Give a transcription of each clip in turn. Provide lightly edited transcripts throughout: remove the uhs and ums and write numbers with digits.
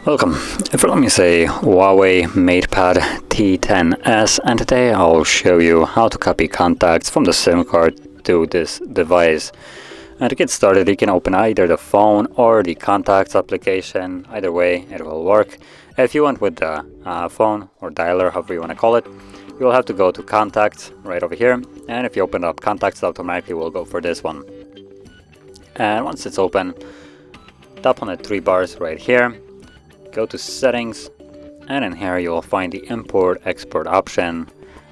Welcome. Let me say HUAWEI MatePad T10S, and today I'll show you how to copy contacts from the SIM card to this device. And to get started, you can open either the phone or the contacts application. Either way, it will work. If you went with the phone or dialer, however you want to call it, you'll have to go to contacts right over here. And if you open up contacts, it automatically will go for this one. And once it's open, tap on the three bars right here. Go to settings, and in here you will find the import export option.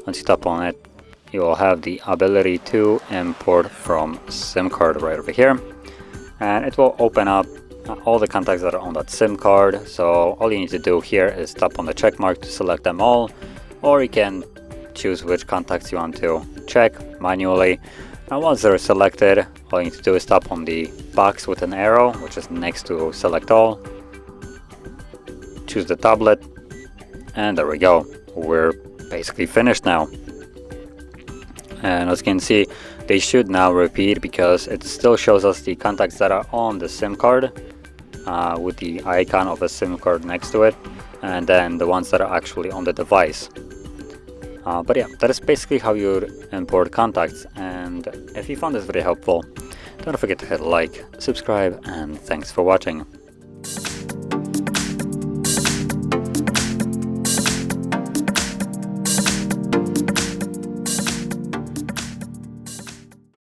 Once you tap on it, you will have the ability to import from SIM card right over here, and it will open up all the contacts that are on that SIM card. So all you need to do here is tap on the check mark to select them all, or you can choose which contacts you want to check manually. And once they're selected, all you need to do is tap on the box with an arrow, which is next to select all. Choose the tablet, and there we go. We're basically finished now. And as you can see, they should now repeat because it still shows us the contacts that are on the SIM card with the icon of a SIM card next to it, and then the ones that are actually on the device. But yeah, that is basically how you import contacts. And if you found this video helpful, don't forget to hit like, subscribe, and thanks for watching.